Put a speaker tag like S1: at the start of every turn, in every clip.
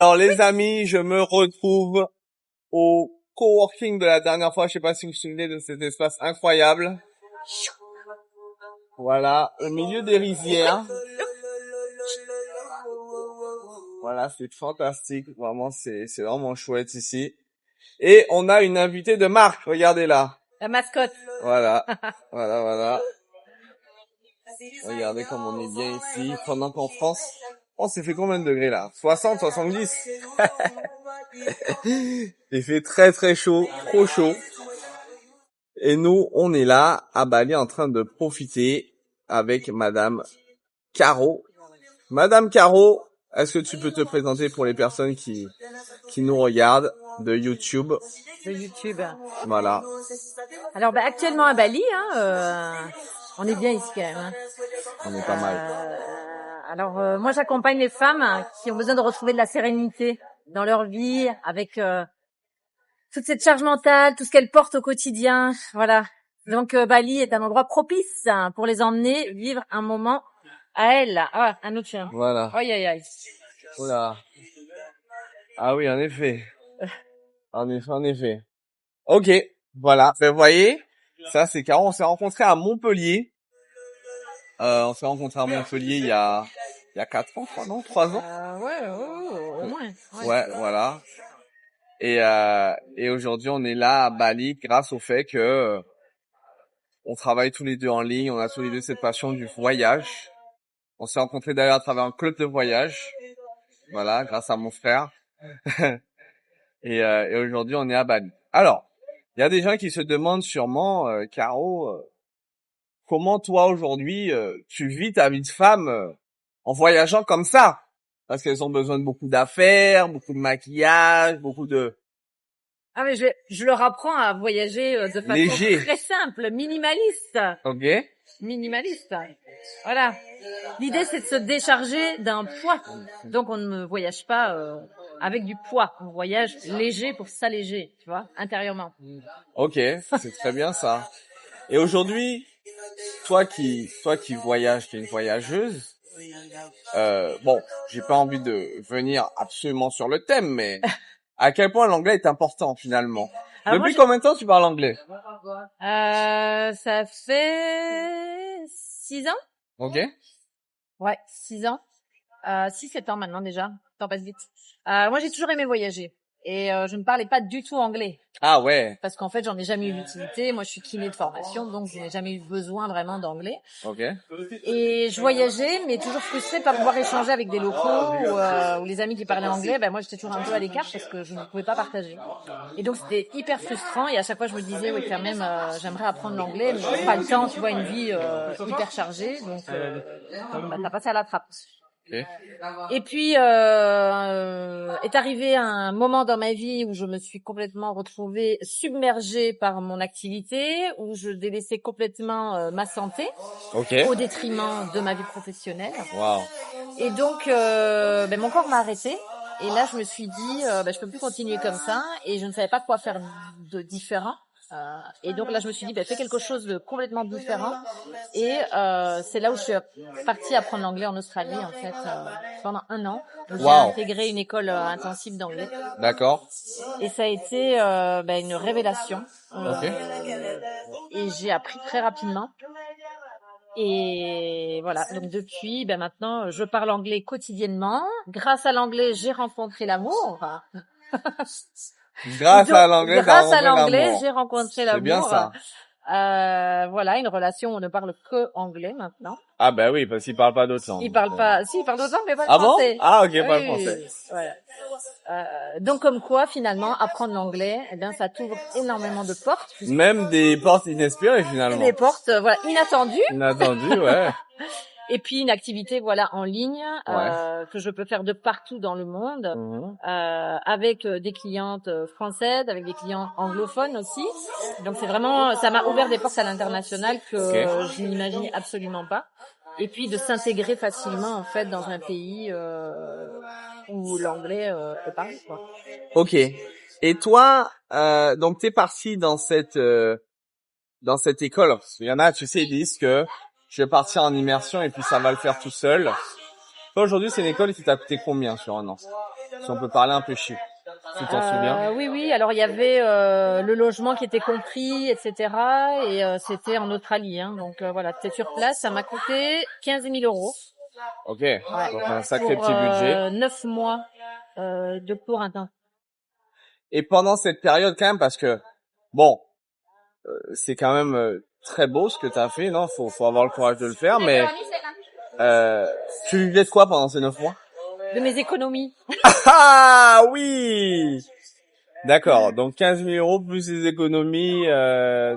S1: Alors les amis, je me retrouve au coworking de la dernière fois. Je sais pas si vous vous souvenez de cet espace incroyable. Voilà, au milieu des rizières. Voilà, c'est fantastique. Vraiment, c'est vraiment chouette ici. Et on a une invitée de marque. Regardez là.
S2: La mascotte.
S1: Voilà, voilà. Regardez comme on est bien ici. Pendant qu'en France, on s'est fait combien de degrés là? 60, 70. Il fait très très chaud, trop chaud. Et nous, on est là à Bali en train de profiter avec Madame Caro. Madame Caro, est-ce que tu peux te présenter pour les personnes qui nous regardent de YouTube?
S2: De YouTube.
S1: Voilà.
S2: Alors, actuellement à Bali, on est bien ici quand même. Hein.
S1: On est pas mal.
S2: Alors, moi, j'accompagne les femmes qui ont besoin de retrouver de la sérénité dans leur vie avec toute cette charge mentale, tout ce qu'elles portent au quotidien. Voilà. Donc, Bali est un endroit propice pour les emmener vivre un moment à elles. Ah, un autre chien.
S1: Voilà.
S2: Aïe, aïe, aïe.
S1: Oula. Ah oui, en effet. En effet. Ok, voilà. Ben, vous voyez, ça c'est Caro. On s'est rencontrés à Montpellier. On s'est rencontrés à Montpellier il y a 4 ans, 3 ans, 3 ans.
S2: Ouais, au moins.
S1: Ouais, voilà. Et aujourd'hui, on est là à Bali grâce au fait que on travaille tous les deux en ligne. On a tous les deux cette passion du voyage. On s'est rencontrés d'ailleurs à travers un club de voyage. Voilà, grâce à mon frère. Et aujourd'hui, on est à Bali. Alors, il y a des gens qui se demandent sûrement, Caro, comment toi aujourd'hui tu vis ta vie de femme en voyageant comme ça? Parce qu'elles ont besoin de beaucoup d'affaires, beaucoup de maquillage, beaucoup de...
S2: Ah mais je leur apprends à voyager de façon
S1: Léger.
S2: très simple, minimaliste.
S1: Ok.
S2: Minimaliste. Voilà. L'idée c'est de se décharger d'un poids. Donc on ne voyage pas avec du poids. On voyage léger pour s'alléger, tu vois, intérieurement.
S1: Ok, c'est très bien ça. Et aujourd'hui, toi qui voyages, qui es une voyageuse, bon, j'ai pas envie de venir absolument sur le thème, mais à quel point l'anglais est important finalement.
S2: Alors
S1: Depuis combien de temps tu parles anglais?
S2: Ça fait 6 ans.
S1: Ok.
S2: Ouais, 6 ans. 6-7 ans maintenant déjà. Le temps passe vite. Moi j'ai toujours aimé voyager. Et je ne parlais pas du tout anglais.
S1: Ah ouais.
S2: Parce qu'en fait, j'en ai jamais eu l'utilité. Moi, je suis kiné de formation, donc je n'ai jamais eu besoin vraiment d'anglais.
S1: Ok.
S2: Et je voyageais, mais toujours frustrée de pas pouvoir échanger avec des locaux ou les amis qui parlaient anglais. Ben moi, j'étais toujours un peu à l'écart parce que je ne pouvais pas partager. Et donc, c'était hyper frustrant. Et à chaque fois, je me disais, oui, quand même, j'aimerais apprendre l'anglais, mais pas le temps. Tu vois, une vie hyper chargée, donc ça passait à la trappe.
S1: Okay.
S2: Et puis est arrivé un moment dans ma vie où je me suis complètement retrouvée submergée par mon activité, où je délaissais complètement ma santé au détriment de ma vie professionnelle.
S1: Wow.
S2: Et donc mon corps m'a arrêtée. Et là je me suis dit je peux plus continuer comme ça et je ne savais pas quoi faire de différent. Et donc là je me suis dit fais quelque chose de complètement différent et c'est là où je suis partie apprendre l'anglais en Australie en fait pendant 1 an. Donc, j'ai intégré une école intensive d'anglais.
S1: D'accord.
S2: Et ça a été une révélation. Et j'ai appris très rapidement. Et voilà, donc depuis, maintenant, je parle anglais quotidiennement. Grâce à l'anglais, j'ai rencontré l'amour.
S1: Grâce à l'anglais,
S2: j'ai rencontré l'amour.
S1: C'est bien ça.
S2: Voilà, une relation où on ne parle que anglais maintenant.
S1: Ah ben oui, parce qu'il parle pas d'autres langues.
S2: Il parle pas, si, il parle d'autres langues, mais pas le français.
S1: Bon? Ah ok, pas le français.
S2: Voilà. Donc comme quoi, finalement, apprendre l'anglais, ça t'ouvre énormément de portes.
S1: Même des portes inespérées finalement.
S2: Des portes, inattendues.
S1: Inattendues, ouais.
S2: Et puis une activité en ligne que je peux faire de partout dans le monde avec des clientes françaises, avec des clients anglophones aussi. Donc c'est vraiment, ça m'a ouvert des portes à l'international que je n'imaginais absolument pas. Et puis de s'intégrer facilement en fait dans un pays où l'anglais est parlé quoi.
S1: Ok. Et toi, donc t'es parti dans cette école. Parce qu'il y en a, tu sais, ils disent que je vais partir en immersion et puis ça va le faire tout seul. Toi, aujourd'hui, c'est une école qui t'a coûté combien sur 1 an? Si on peut parler un peu chiffres. Tu t'en souviens?
S2: Oui. Alors il y avait le logement qui était compris, etc. Et c'était en Australie, hein. Donc voilà, c'était sur place. Ça m'a coûté 15 000 euros.
S1: Ok.
S2: Ouais.
S1: Donc un sacré
S2: Pour
S1: petit budget.
S2: 9 mois de cours intenses.
S1: Et pendant cette période quand même, parce que bon, c'est quand même très beau ce que t'as fait, non? Faut avoir le courage de le faire, mais tu vivais de quoi pendant ces 9 mois?
S2: De mes économies.
S1: Ah oui! D'accord, donc 15 000 euros plus les économies,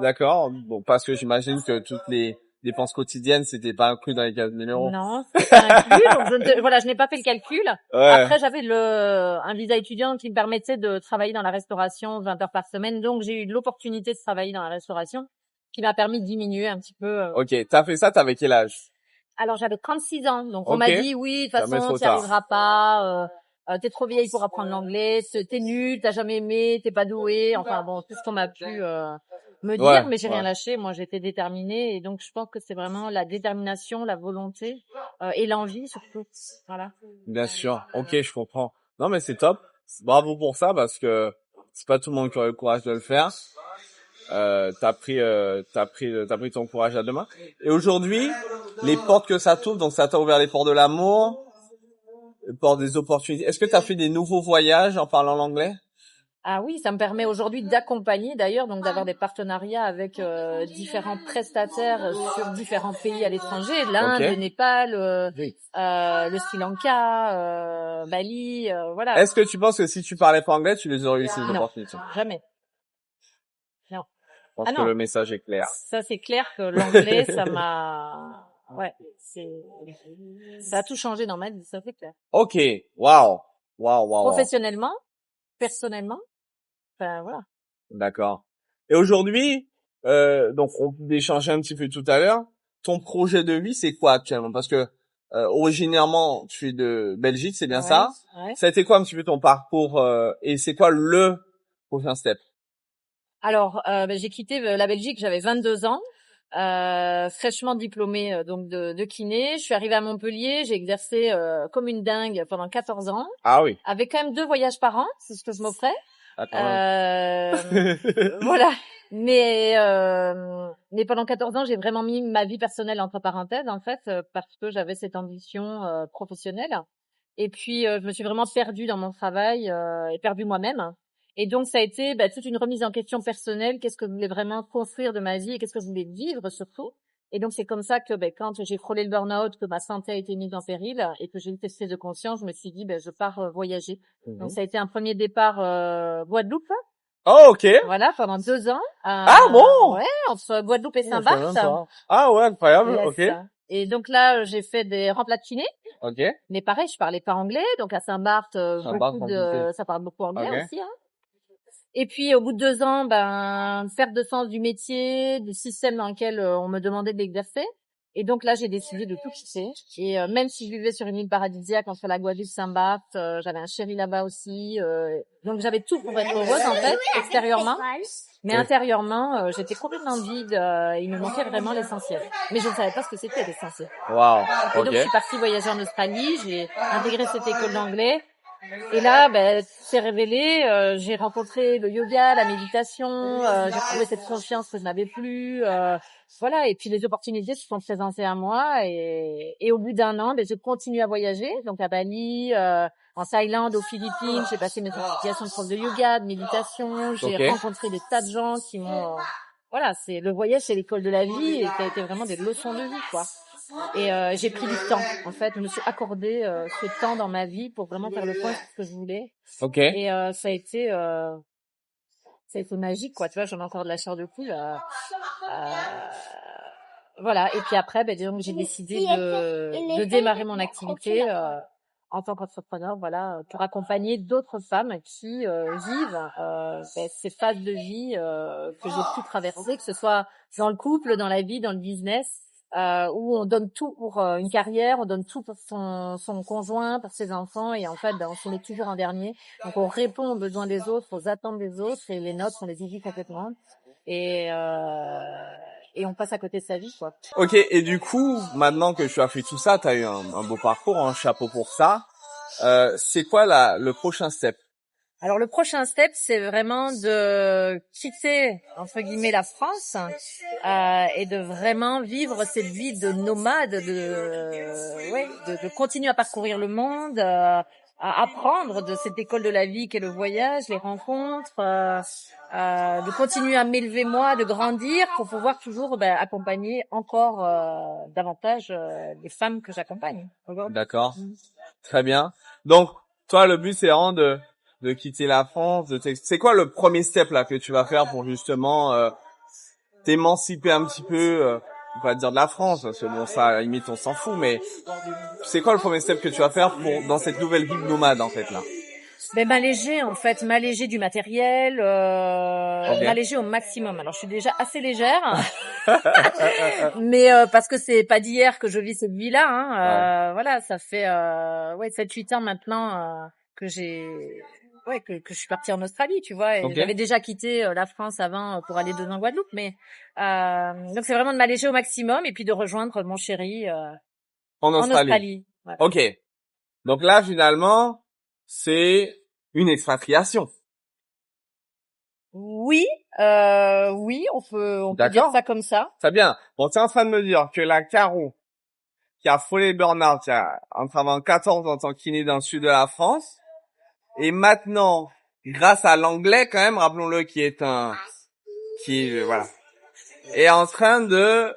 S1: d'accord. Bon, parce que j'imagine que toutes les dépenses quotidiennes, c'était pas inclus dans les 15 000 euros.
S2: Non, c'était pas inclus. Donc je n'ai pas fait le calcul.
S1: Ouais.
S2: Après, j'avais un visa étudiant qui me permettait de travailler dans la restauration 20 heures par semaine. Donc j'ai eu l'opportunité de travailler dans la restauration, qui m'a permis de diminuer un petit peu.
S1: Ok, t'as fait ça, t'avais quel age?
S2: Alors j'avais 36 ans. Donc on
S1: Ok.
S2: m'a dit oui, de toute
S1: Jamais
S2: façon,
S1: trop
S2: tu n'y
S1: tard.
S2: arriveras pas. T'es trop vieille pour apprendre l'anglais. T'es nul, t'as jamais aimé, t'es pas doué. Enfin bon, tout ce qu'on m'a pu me dire, mais j'ai rien lâché. Moi, j'étais déterminée, et donc je pense que c'est vraiment la détermination, la volonté et l'envie surtout. Voilà.
S1: Bien sûr. Ok, je comprends. Non, mais c'est top. Bravo pour ça, parce que c'est pas tout le monde qui aurait le courage de le faire. T'as pris ton courage à deux mains. Et aujourd'hui, les portes que ça t'ouvre, donc ça t'a ouvert les portes de l'amour, les portes des opportunités. Est-ce que t'as fait des nouveaux voyages en parlant l'anglais?
S2: Ah oui, ça me permet aujourd'hui d'accompagner, d'ailleurs, donc d'avoir des partenariats avec différents prestataires sur différents pays à l'étranger, l'Inde, le Népal, le Sri Lanka, Bali, voilà.
S1: Est-ce que tu penses que si tu parlais pas anglais, tu les aurais eu ces opportunités?
S2: Jamais. Non.
S1: Je pense que le message est clair.
S2: Ça c'est clair que l'anglais, ça a tout changé dans ma vie, ça c'est clair.
S1: Ok, wow.
S2: Professionnellement, personnellement. Enfin, voilà.
S1: D'accord. Et aujourd'hui, donc on peut échanger un petit peu tout à l'heure. Ton projet de vie, c'est quoi actuellement? Parce que originairement, tu es de Belgique, c'est bien ça?
S2: Ouais.
S1: Ça a été quoi un petit peu ton parcours et c'est quoi le prochain step?
S2: Alors, j'ai quitté la Belgique, j'avais 22 ans. Fraîchement diplômée donc de kiné. Je suis arrivée à Montpellier, j'ai exercé comme une dingue pendant 14 ans.
S1: Ah oui.
S2: Avec quand même 2 voyages par an, c'est ce que je m'offrais.
S1: Attends.
S2: Voilà. Mais pendant 14 ans, j'ai vraiment mis ma vie personnelle entre parenthèses, en fait, parce que j'avais cette ambition professionnelle. Et puis, je me suis vraiment perdue dans mon travail et perdue moi-même. Et donc, ça a été toute une remise en question personnelle. Qu'est-ce que je voulais vraiment construire de ma vie et qu'est-ce que je voulais vivre surtout. Et donc, c'est comme ça que quand j'ai frôlé le burn-out, que ma santé a été mise en péril et que j'ai eu cette prise de conscience, je me suis dit, je pars voyager. Donc, ça a été un premier départ Guadeloupe.
S1: Oh, ok.
S2: Voilà, pendant 2 ans.
S1: Ah bon?
S2: Ouais, entre Guadeloupe et Saint-Barth.
S1: Ah ouais, incroyable, ok.
S2: Et donc là, j'ai fait des remplats de kiné.
S1: Ok.
S2: Mais pareil, je parlais pas anglais, donc à Saint-Barth, ça parle beaucoup anglais aussi, hein. Et puis au bout de 2 ans, perte de sens du métier, du système dans lequel on me demandait d'exercer. Et donc là, j'ai décidé de tout quitter. Et même si je vivais sur une île paradisiaque entre la Guadeloupe et Saint-Barth, j'avais un chéri là-bas aussi. Donc j'avais tout pour être heureuse en fait, extérieurement. Mais intérieurement, j'étais complètement vide. Il me manquait vraiment l'essentiel. Mais je ne savais pas ce que c'était l'essentiel.
S1: Wow.
S2: Et donc je suis partie voyager en Australie. J'ai intégré cette école d'anglais. Et là, c'est révélé. J'ai rencontré le yoga, la méditation. J'ai trouvé cette confiance que je n'avais plus. Voilà. Et puis les opportunités se sont présentées à moi. Et au bout d'1 an, je continue à voyager. Donc à Bali, en Thaïlande, aux Philippines, j'ai passé mes certifications de prof de yoga, de méditation. J'ai rencontré des tas de gens qui m'ont. Voilà, c'est le voyage, c'est l'école de la vie, et ça a été vraiment des leçons de vie, quoi. Et j'ai pris du temps, en fait. Je me suis accordé ce temps dans ma vie pour vraiment faire le point sur ce que je voulais.
S1: Ok.
S2: Et ça a été magique, quoi. Tu vois, j'en ai encore de la chair de poule. Voilà. Et puis après, donc j'ai décidé de démarrer mon activité en tant qu'entrepreneur, voilà, pour accompagner d'autres femmes qui vivent ces phases de vie que j'ai pu traverser, que ce soit dans le couple, dans la vie, dans le business. Où on donne tout pour une carrière, on donne tout pour son conjoint, pour ses enfants, et en fait, on se met toujours en dernier. Donc, on répond aux besoins des autres, aux attentes des autres, et les nôtres, on les oublie complètement. Et on passe à côté de sa vie, quoi.
S1: Ok, et du coup, maintenant que tu as fait tout ça, tu as eu un beau parcours, un chapeau pour ça. c'est quoi le prochain step?
S2: Alors le prochain step, c'est vraiment de quitter entre guillemets la France et de vraiment vivre cette vie de nomade, de continuer à parcourir le monde, à apprendre de cette école de la vie qu'est le voyage, les rencontres, de continuer à m'élever moi, de grandir pour pouvoir toujours accompagner encore davantage les femmes que j'accompagne.
S1: D'accord, très bien. Donc toi, le but c'est vraiment de quitter la France. C'est quoi le premier step là que tu vas faire pour justement t'émanciper un petit peu, on va dire de la France, parce que bon ça à la limite on s'en fout, mais c'est quoi le premier step que tu vas faire pour dans cette nouvelle vie de nomade en fait là?
S2: M'alléger du matériel,
S1: Okay.
S2: m'alléger au maximum. Alors je suis déjà assez légère, mais parce que c'est pas d'hier que je vis cette vie-là.
S1: Ouais.
S2: Voilà, ça fait 7-8 ans maintenant que que je suis partie en Australie, tu vois. Et
S1: Okay.
S2: j'avais déjà quitté la France avant pour aller 2 ans en Guadeloupe, mais donc c'est vraiment de m'alléger au maximum et puis de rejoindre mon chéri
S1: En
S2: en
S1: Australie.
S2: Australie. Voilà.
S1: Ok. Donc là finalement c'est une expatriation.
S2: Oui, oui, on peut dire
S1: D'accord.
S2: ça comme ça.
S1: Très bien. Bon, tu es en train de me dire que la Caro, qui a frôlé burn-out, en travaillant 14 ans en tant qu'iné dans le sud de la France, et maintenant, grâce à l'anglais quand même, rappelons-le, voilà, est en train de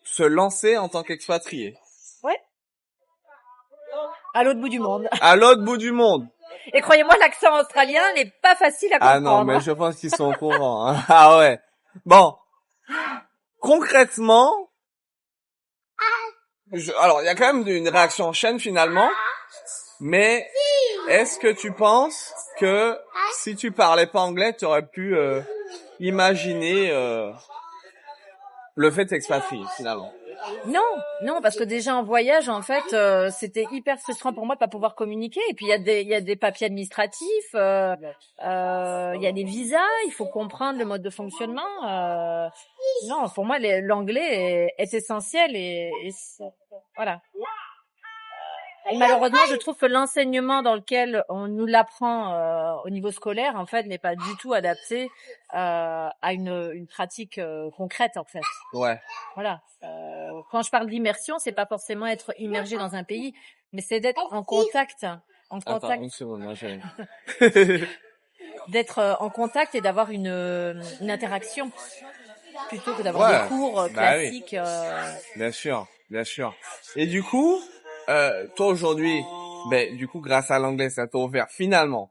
S1: se lancer en tant qu'expatrié.
S2: Ouais. À l'autre bout du monde.
S1: À l'autre bout du monde.
S2: Et croyez-moi, l'accent australien n'est pas facile à comprendre.
S1: Ah non, mais je pense qu'ils sont au courant. Hein. Ah ouais. Bon. Concrètement, alors il y a quand même une réaction en chaîne finalement, mais est-ce que tu penses que si tu parlais pas anglais, tu aurais pu imaginer le fait de s'expatrier finalement?
S2: Non, parce que déjà en voyage, en fait, c'était hyper frustrant pour moi de pas pouvoir communiquer. Et puis il y a des papiers administratifs, il y a des visas, il faut comprendre le mode de fonctionnement. Non, pour moi, l'anglais est essentiel voilà. Et malheureusement, je trouve que l'enseignement dans lequel on nous l'apprend au niveau scolaire, en fait, n'est pas du tout adapté à une pratique concrète, en fait.
S1: Ouais.
S2: Voilà. Quand je parle d'immersion, c'est pas forcément être immergé dans un pays, mais c'est d'être en contact.
S1: Attends, une seconde, moi j'ai...
S2: d'être en contact et d'avoir une interaction plutôt que d'avoir des cours classiques.
S1: Bien sûr, bien sûr. Et du coup, toi aujourd'hui, du coup, grâce à l'anglais, ça t'a ouvert finalement.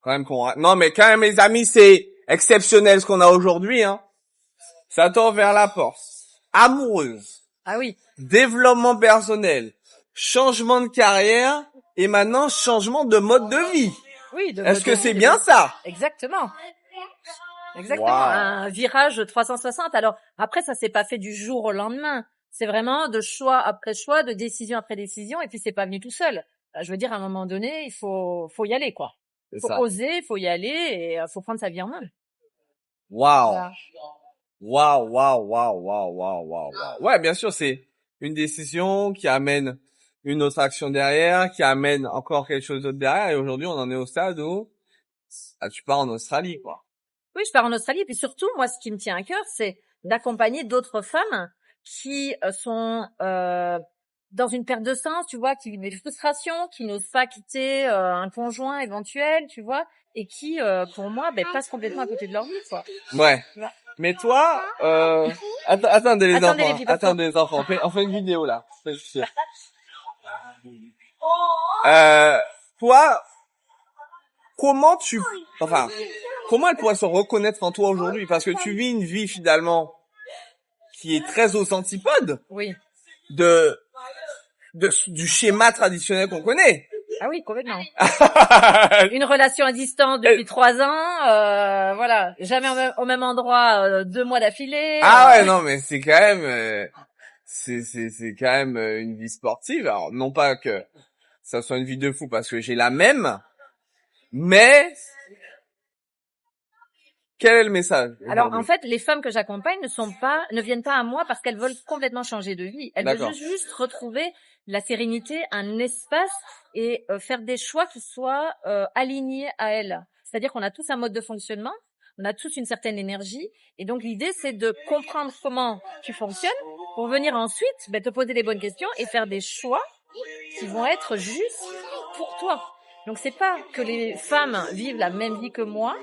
S1: Quand même non, mais quand même, les amis, c'est exceptionnel ce qu'on a aujourd'hui, hein. Ça t'a ouvert la porte. Amoureuse.
S2: Ah oui.
S1: Développement personnel. Changement de carrière. Et maintenant, changement de mode de vie.
S2: Oui.
S1: Est-ce que c'est bien ça?
S2: Exactement. Exactement.
S1: Wow.
S2: Un virage 360. Alors, après, ça s'est pas fait du jour au lendemain. C'est vraiment de choix après choix, de décision après décision. Et puis, c'est pas venu tout seul. Je veux dire, à un moment donné, il faut y aller, quoi. Faut oser, faut y aller et faut prendre sa vie en main.
S1: Waouh. Waouh, waouh, waouh, waouh, waouh, waouh. Ouais, bien sûr, c'est une décision qui amène une autre action derrière, qui amène encore quelque chose d'autre derrière. Et aujourd'hui, on en est au stade où tu pars en Australie, quoi.
S2: Oui, je pars en Australie. Et puis surtout, moi, ce qui me tient à cœur, c'est d'accompagner d'autres femmes qui sont dans une perte de sens, tu vois, qui vivent des frustrations, qui n'osent pas quitter un conjoint éventuel, tu vois, et qui, pour moi, passent complètement à côté de leur vie, quoi.
S1: Ouais. Mais toi, attendez les enfants, attendez les enfants, on fait une vidéo là. Toi, comment elle pourrait se reconnaître en toi aujourd'hui? Parce que tu vis une vie finalement qui est très aux antipodes.
S2: Oui.
S1: Du schéma traditionnel qu'on connaît.
S2: Ah oui, complètement. Une relation à distance depuis 3 ans, voilà, jamais au même endroit 2 mois d'affilée.
S1: Ah ouais, non, mais c'est quand même, c'est quand même une vie sportive. Alors non pas que ça soit une vie de fou parce que j'ai la même, mais quel est le message?
S2: Alors en fait, les femmes que j'accompagne ne viennent pas à moi parce qu'elles veulent complètement changer de vie. Elles veulent juste retrouver la sérénité, un espace et faire des choix qui soient alignés à elle. C'est-à-dire qu'on a tous un mode de fonctionnement, on a tous une certaine énergie, et donc l'idée c'est de comprendre comment tu fonctionnes pour venir ensuite te poser les bonnes questions et faire des choix qui vont être justes pour toi. Donc c'est pas que les femmes vivent la même vie que moi,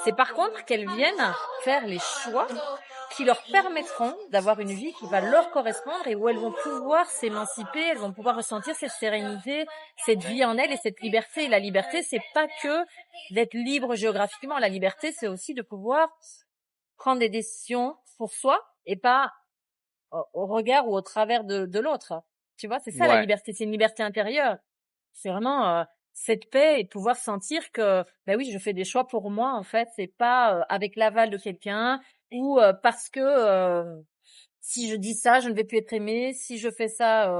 S2: c'est par contre qu'elles viennent faire les choix qui leur permettront d'avoir une vie qui va leur correspondre et où elles vont pouvoir s'émanciper, elles vont pouvoir ressentir cette sérénité, cette vie en elles et cette liberté. Et la liberté, c'est pas que d'être libre géographiquement. La liberté, c'est aussi de pouvoir prendre des décisions pour soi et pas au regard ou au travers de l'autre. Tu vois, c'est ça la liberté, c'est une liberté intérieure. C'est vraiment cette paix et de pouvoir sentir que oui, je fais des choix pour moi en fait, c'est pas avec l'aval de quelqu'un ou parce que si je dis ça, je ne vais plus être aimée, si je fais ça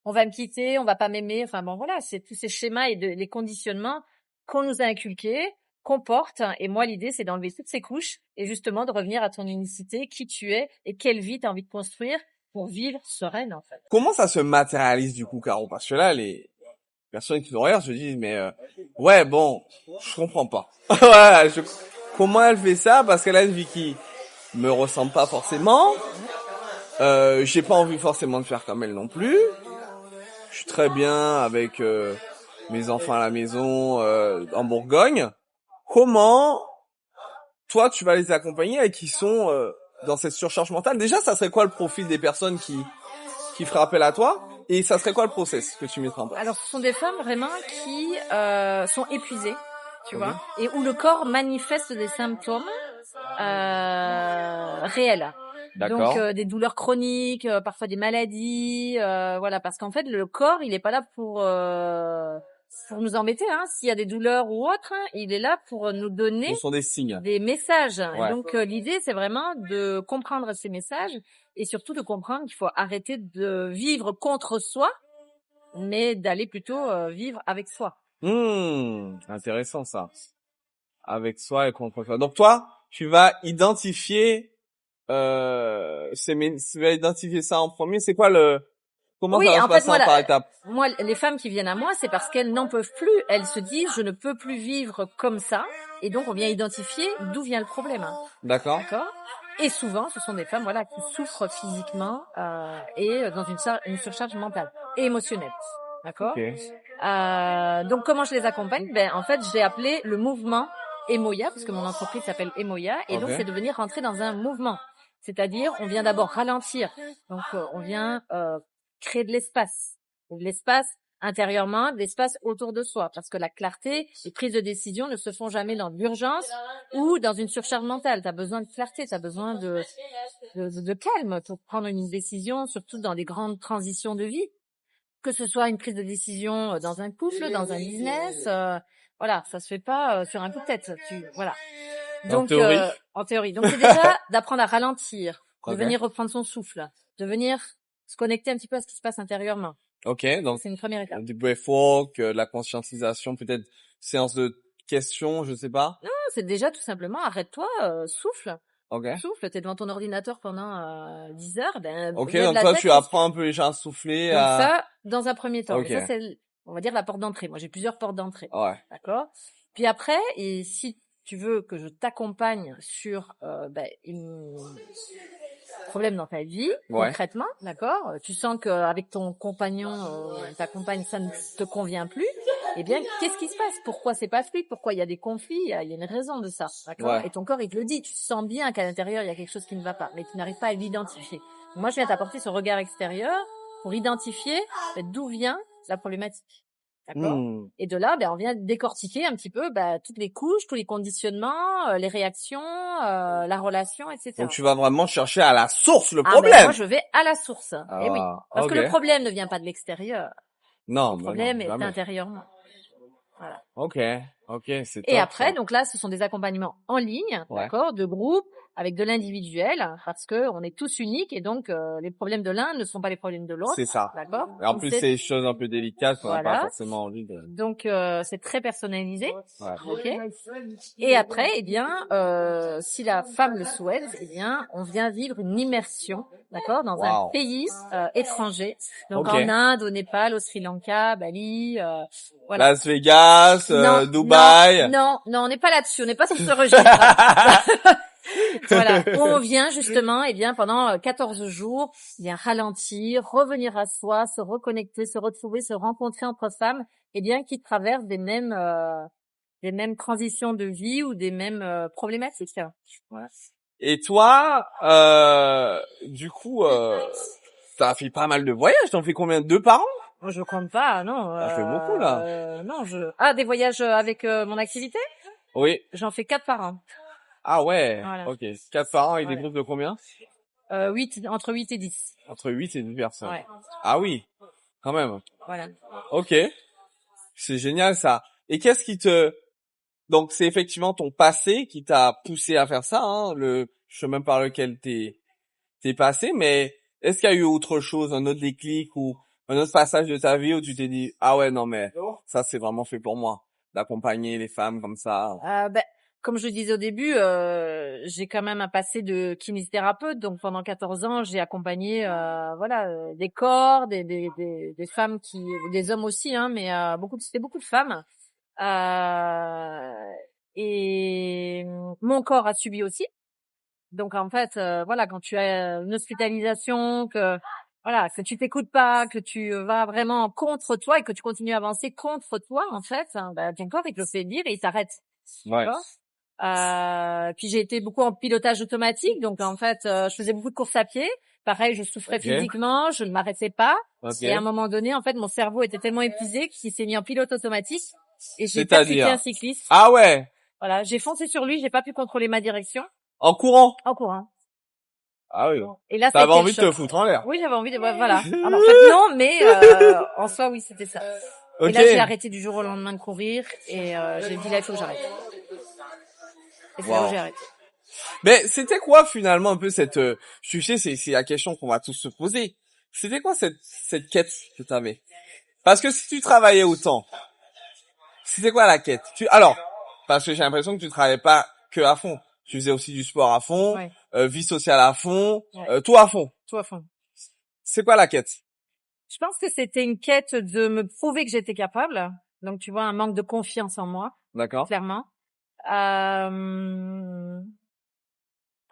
S2: on va me quitter, on va pas m'aimer. Enfin bon voilà, c'est tous ces schémas et les conditionnements qu'on nous a inculqués, qu'on porte, et moi l'idée c'est d'enlever toutes ces couches et justement de revenir à ton unicité, qui tu es et quelle vie tu as envie de construire pour vivre sereine en fait.
S1: Comment ça se matérialise du coup, Caro? Parce que là, les personnes qui nous regardent se disent, mais ouais, bon, je comprends pas. Ouais, comment elle fait ça? Parce qu'elle a une vie qui me ressemble pas forcément. J'ai pas envie forcément de faire comme elle non plus. Je suis très bien avec mes enfants à la maison en Bourgogne. Comment toi tu vas les accompagner et qui sont dans cette surcharge mentale? Déjà, ça serait quoi le profil des personnes qui feraient appel à toi? Et ça serait quoi le process que tu mettras en place?
S2: Alors, ce sont des femmes vraiment qui sont épuisées, tu vois, et où le corps manifeste des symptômes réels. Donc des douleurs chroniques, parfois des maladies, voilà, parce qu'en fait le corps il est pas là pour nous embêter, hein. S'il y a des douleurs ou autre, hein, il est là pour nous donner
S1: Ce sont des signes,
S2: des messages.
S1: Ouais.
S2: Donc l'idée c'est vraiment de comprendre ces messages et surtout de comprendre qu'il faut arrêter de vivre contre soi, mais d'aller plutôt vivre avec soi.
S1: Intéressant ça. Avec soi et contre soi. Donc toi, tu vas identifier tu vas identifier ça en premier. C'est quoi comment
S2: Oui,
S1: ça va
S2: en
S1: se
S2: fait,
S1: passer par étapes?
S2: moi, les femmes qui viennent à moi, c'est parce qu'elles n'en peuvent plus. Elles se disent, je ne peux plus vivre comme ça. Et donc, on vient identifier d'où vient le problème.
S1: D'accord.
S2: Et souvent, ce sont des femmes, voilà, qui souffrent physiquement et dans une surcharge mentale et émotionnelle. D'accord. Donc, comment je les accompagne? En fait, j'ai appelé le mouvement Emoya, parce que mon entreprise s'appelle Emoya, et donc c'est de venir rentrer dans un mouvement. C'est-à-dire, on vient d'abord ralentir. Donc, on vient créer de l'espace intérieurement, de l'espace autour de soi, parce que la clarté, les prises de décision ne se font jamais dans l'urgence ou dans une surcharge mentale. Tu as besoin de clarté, tu as besoin de calme pour prendre une décision, surtout dans des grandes transitions de vie, que ce soit une prise de décision dans un couple, dans un business, voilà, ça se fait pas sur un coup de tête. Voilà. Donc, en théorie. Donc, c'est déjà d'apprendre à ralentir, de venir reprendre son souffle, de venir se connecter un petit peu à ce qui se passe intérieurement.
S1: Ok, donc
S2: c'est une première étape.
S1: Du breathwork, de la conscientisation, peut-être séance de questions, je sais pas.
S2: Non, c'est déjà tout simplement arrête-toi, souffle.
S1: Okay.
S2: Souffle, t'es devant ton ordinateur pendant 10 heures,
S1: ok, donc toi tu apprends un peu les gens à souffler.
S2: Donc ça, dans un premier temps.
S1: Okay.
S2: Mais ça, c'est, on va dire, la porte d'entrée. Moi, j'ai plusieurs portes d'entrée.
S1: Ouais.
S2: D'accord. Puis après, et si tu veux que je t'accompagne sur une problème dans ta vie, concrètement, d'accord, tu sens qu'avec ton compagnon, ta compagne, ça ne te convient plus, eh bien, qu'est-ce qui se passe? Pourquoi c'est pas fluide? Pourquoi il y a des conflits? Il y a une raison de ça, d'accord? Et ton corps, il te le dit. Tu sens bien qu'à l'intérieur, il y a quelque chose qui ne va pas, mais tu n'arrives pas à l'identifier. Moi, je viens t'apporter ce regard extérieur pour identifier d'où vient la problématique. D'accord. Et de là, on vient décortiquer un petit peu toutes les couches, tous les conditionnements, les réactions, la relation, etc.
S1: Donc tu vas vraiment chercher à la source le problème.
S2: Moi, je vais à la source. Et oui, parce que le problème ne vient pas de l'extérieur.
S1: Non,
S2: le problème est intérieurement. Voilà.
S1: Ok. Ok, c'est top.
S2: Et après, donc là, ce sont des accompagnements en ligne, d'accord, de groupe, avec de l'individuel, parce que on est tous uniques et donc les problèmes de l'un ne sont pas les problèmes de l'autre.
S1: C'est ça.
S2: D'accord.
S1: Et en plus, c'est des choses un peu délicates qu'on n'a pas forcément envie de.
S2: Donc c'est très personnalisé.
S1: Ouais.
S2: Ok. Et après, eh bien, si la femme le souhaite, eh bien, on vient vivre une immersion, d'accord, dans un pays étranger. Donc en Inde, au Népal, au Sri Lanka, Bali, voilà.
S1: Las Vegas, Dubaï.
S2: Non, on n'est pas là-dessus. On n'est pas sur ce registre. Voilà, on vient justement, eh bien, pendant 14 jours, eh bien, ralentir, revenir à soi, se reconnecter, se retrouver, se rencontrer entre femmes, eh bien, qui traversent des mêmes transitions de vie ou des mêmes problématiques. Voilà.
S1: Et toi, du coup, t'as fait pas mal de voyages. T'en fais combien? 2 par an?
S2: Je compte pas, non.
S1: Ça fait beaucoup là.
S2: Non, des voyages avec mon activité?
S1: Oui.
S2: J'en fais 4 par an.
S1: Ah ouais.
S2: Voilà.
S1: Ok. 4 par an et des groupes de combien?
S2: 8, entre 8 et 10.
S1: Entre 8 et 10 personnes.
S2: Ouais.
S1: Ah oui. Quand même.
S2: Voilà.
S1: Ok. C'est génial ça. Et qu'est-ce qui te... Donc c'est effectivement ton passé qui t'a poussé à faire ça, hein, le chemin par lequel t'es passé, mais est-ce qu'il y a eu autre chose, un autre déclic ou un autre passage de ta vie où tu t'es dit ah ouais non mais ça c'est vraiment fait pour moi d'accompagner les femmes comme ça.
S2: Comme je le disais au début, j'ai quand même un passé de kinésithérapeute, donc pendant 14 ans, j'ai accompagné des corps, des femmes des hommes aussi, hein, mais c'était beaucoup de femmes. Et mon corps a subi aussi. Donc en fait, quand tu as une hospitalisation, que tu t'écoutes pas, que tu vas vraiment contre toi et que tu continues à avancer contre toi, en fait, ton corps il te le fait dire et il t'arrête.
S1: Ouais.
S2: Puis j'ai été beaucoup en pilotage automatique, donc en fait, je faisais beaucoup de courses à pied. Pareil, je souffrais physiquement, je ne m'arrêtais pas. Et à un moment donné, en fait, mon cerveau était tellement épuisé qu'il s'est mis en pilote automatique et j'ai percuté un cycliste.
S1: Ah ouais.
S2: Voilà, j'ai foncé sur lui, j'ai pas pu contrôler ma direction.
S1: En courant?
S2: En courant.
S1: Ah oui.
S2: Et là,
S1: t'avais envie de te foutre en l'air.
S2: Oui, j'avais envie de, voilà. Alors, en fait, non, mais en soi, oui, c'était ça. Et là, j'ai arrêté du jour au lendemain de courir et j'ai dit là, il faut que j'arrête. Et c'est là où j'ai arrêté.
S1: Mais c'était quoi finalement un peu cette, tu sais, c'est la question qu'on va tous se poser. C'était quoi cette quête que t'avais? Parce que si tu travaillais autant, c'était quoi la quête? Alors, parce que j'ai l'impression que tu travaillais pas que à fond. Tu faisais aussi du sport à fond, vie sociale à fond, tout à fond.
S2: Tout à fond.
S1: C'est quoi la quête?
S2: Je pense que c'était une quête de me prouver que j'étais capable. Donc, tu vois, un manque de confiance en moi.
S1: D'accord.
S2: Clairement. Un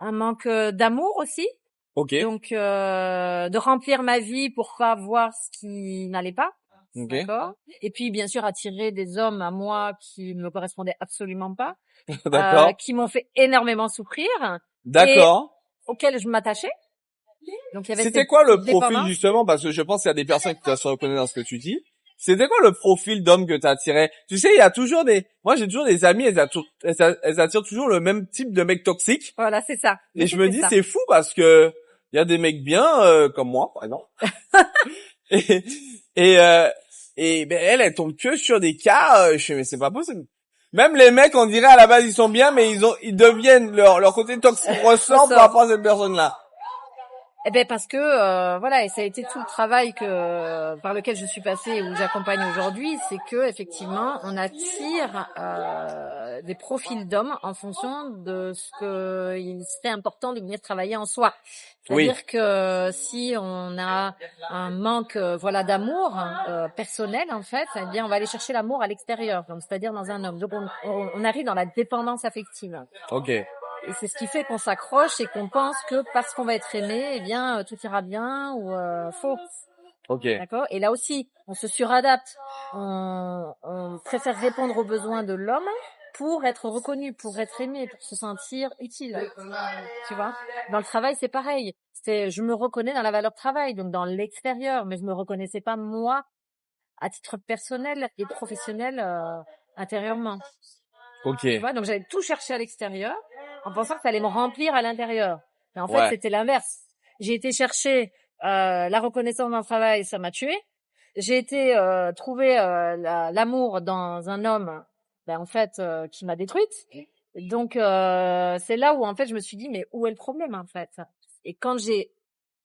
S2: manque d'amour aussi.
S1: Ok.
S2: Donc, de remplir ma vie pour pas voir ce qui n'allait pas.
S1: Okay.
S2: D'accord. Et puis, bien sûr, attirer des hommes à moi qui ne me correspondaient absolument pas.
S1: D'accord.
S2: Qui m'ont fait énormément souffrir.
S1: D'accord.
S2: Et auxquels je m'attachais. Donc, il y avait
S1: C'était quoi le profil justement? Parce que je pense qu'il y a des personnes qui se reconnaissent dans ce que tu dis. C'était quoi le profil d'homme que t'attirais? Tu sais, il y a toujours moi j'ai toujours des amis, elles attirent toujours le même type de mec toxique.
S2: Voilà, c'est ça.
S1: Et je me dis, c'est fou parce que il y a des mecs bien, comme moi, par exemple. et ben elle tombe que sur des cas, je sais, mais c'est pas possible. Même les mecs, on dirait à la base ils sont bien, mais ils deviennent leur côté toxique ressort par rapport à cette personne-là.
S2: Eh ben parce que et ça a été tout le travail par lequel je suis passée et où j'accompagne aujourd'hui, c'est que effectivement on attire des profils d'hommes en fonction de ce que il serait important de venir travailler en soi. C'est-à-dire que si on a un manque d'amour personnel en fait, eh bien on va aller chercher l'amour à l'extérieur, donc c'est-à-dire dans un homme. Donc on arrive dans la dépendance affective.
S1: OK.
S2: Et c'est ce qui fait qu'on s'accroche et qu'on pense que parce qu'on va être aimé, eh bien tout ira bien ou faux.
S1: Ok.
S2: D'accord. Et là aussi, on se suradapte. On préfère répondre aux besoins de l'homme pour être reconnu, pour être aimé, pour se sentir utile. Tu vois. Dans le travail, c'est pareil. Je me reconnais dans la valeur travail, donc dans l'extérieur, mais je me reconnaissais pas moi à titre personnel et professionnel intérieurement.
S1: Ok.
S2: Tu vois. Donc j'allais tout chercher à l'extérieur en pensant que ça allait me remplir à l'intérieur. Mais en fait, c'était l'inverse. J'ai été chercher la reconnaissance dans le travail, ça m'a tué. J'ai été trouver l'amour dans un homme en fait, qui m'a détruite. Donc c'est là où en fait je me suis dit mais où est le problème en fait? Et quand j'ai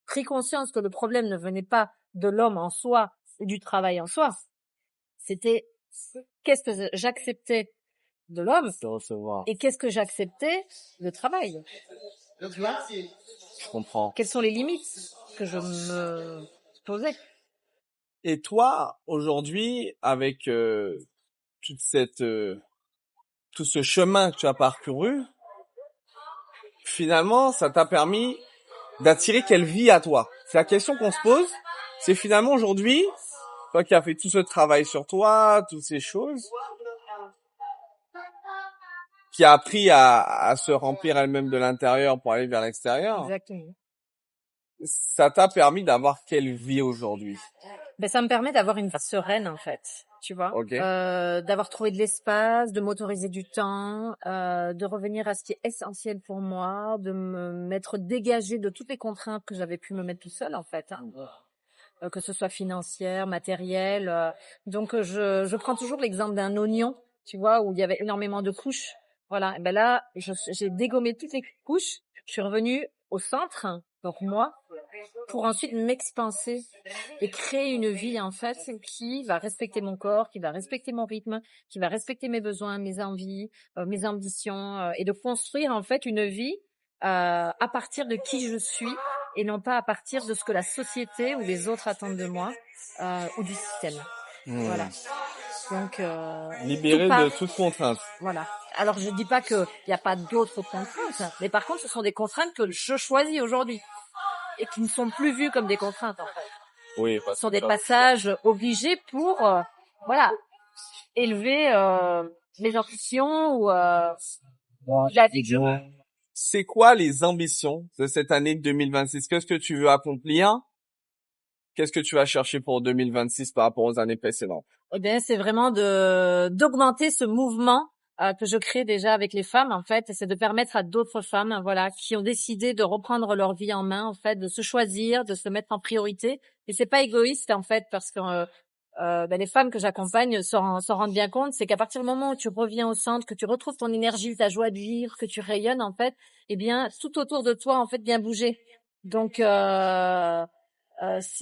S2: pris conscience que le problème ne venait pas de l'homme en soi et du travail en soi, c'était qu'est-ce que j'acceptais de l'homme et qu'est-ce que j'acceptais de travail. Tu vois?
S1: Je comprends.
S2: Quelles sont les limites que je me posais?
S1: Et toi, aujourd'hui, avec toute cette tout ce chemin que tu as parcouru, finalement, ça t'a permis d'attirer quelle vie à toi? C'est la question qu'on se pose. C'est finalement aujourd'hui, toi qui as fait tout ce travail sur toi, toutes ces choses, qui a appris à se remplir elle-même de l'intérieur pour aller vers l'extérieur.
S2: Exactement.
S1: Ça t'a permis d'avoir quelle vie aujourd'hui?
S2: Ça me permet d'avoir une vie sereine en fait, tu vois,
S1: Okay.
S2: d'avoir trouvé de l'espace, de m'autoriser du temps, de revenir à ce qui est essentiel pour moi, de me mettre dégagée de toutes les contraintes que j'avais pu me mettre tout seul en fait, que ce soit financière, matérielle. Donc je prends toujours l'exemple d'un oignon, tu vois, où il y avait énormément de couches. Voilà, et là j'ai dégommé toutes les couches, je suis revenue au centre, donc moi, pour ensuite m'expanser et créer une vie en fait qui va respecter mon corps, qui va respecter mon rythme, qui va respecter mes besoins, mes envies, mes ambitions, et de construire en fait une vie à partir de qui je suis et non pas à partir de ce que la société ou les autres attendent de moi ou du système. Voilà. Donc
S1: libéré de toute contrainte.
S2: Voilà. Alors je dis pas qu'il n'y a pas d'autres contraintes, mais par contre ce sont des contraintes que je choisis aujourd'hui et qui ne sont plus vues comme des contraintes en fait.
S1: Oui,
S2: Ce sont des passages obligés pour voilà, élever mes ambitions ou la vie.
S1: C'est quoi les ambitions de cette année 2026? Qu'est-ce que tu veux accomplir? Qu'est-ce que tu vas chercher pour 2026 par rapport aux années précédentes?
S2: Eh bien, c'est vraiment d'augmenter ce mouvement que je crée déjà avec les femmes en fait, et c'est de permettre à d'autres femmes, voilà, qui ont décidé de reprendre leur vie en main en fait, de se choisir, de se mettre en priorité. Et c'est pas égoïste en fait, parce que les femmes que j'accompagne s'en rendent bien compte, c'est qu'à partir du moment où tu reviens au centre, que tu retrouves ton énergie, ta joie de vivre, que tu rayonnes en fait, eh bien tout autour de toi en fait vient bouger. Donc ce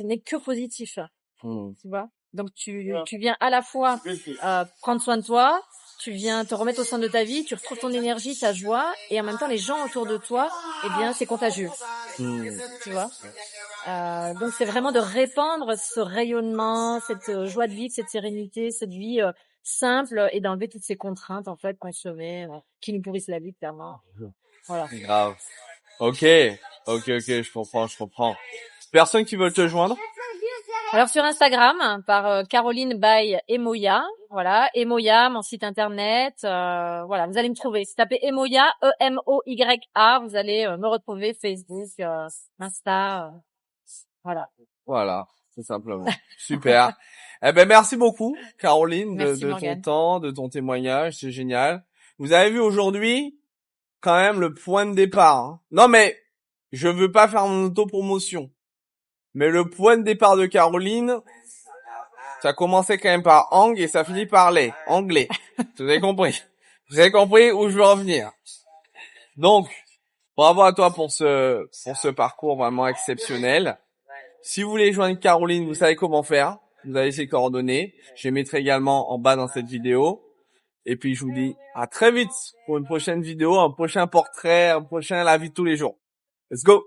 S2: n'est que positif, tu vois. Donc tu viens à la fois prendre soin de toi, tu viens te remettre au centre de ta vie, tu retrouves ton énergie, ta joie, et en même temps les gens autour de toi, eh bien c'est contagieux, tu vois. Donc c'est vraiment de répandre ce rayonnement, cette joie de vivre, cette sérénité, cette vie simple, et d'enlever toutes ces contraintes en fait qu'on se met, qui nous pourrissent la vie clairement. Voilà.
S1: Grave. Ok, je comprends. Personne qui veut te joindre?
S2: Alors sur Instagram par Caroline by Emoya, voilà, Emoya, mon site internet, voilà, vous allez me trouver. Si vous tapez Emoya, Emoya, vous allez me retrouver, Facebook, Insta, voilà.
S1: Voilà, tout simplement. Super. Eh ben merci beaucoup Caroline
S2: Merci,
S1: de ton
S2: Morgane.
S1: temps, de ton témoignage, c'est génial. Vous avez vu aujourd'hui quand même le point de départ. Hein. Non mais je veux pas faire mon autopromotion. Mais le point de départ de Caroline, ça commençait quand même par ang et ça finit par les, anglais. Vous avez compris. Vous avez compris où je veux en venir. Donc, bravo à toi pour ce parcours vraiment exceptionnel. Si vous voulez joindre Caroline, vous savez comment faire. Vous avez ses coordonnées. Je les mettrai également en bas dans cette vidéo. Et puis, je vous dis à très vite pour une prochaine vidéo, un prochain portrait, un prochain la vie de tous les jours. Let's go!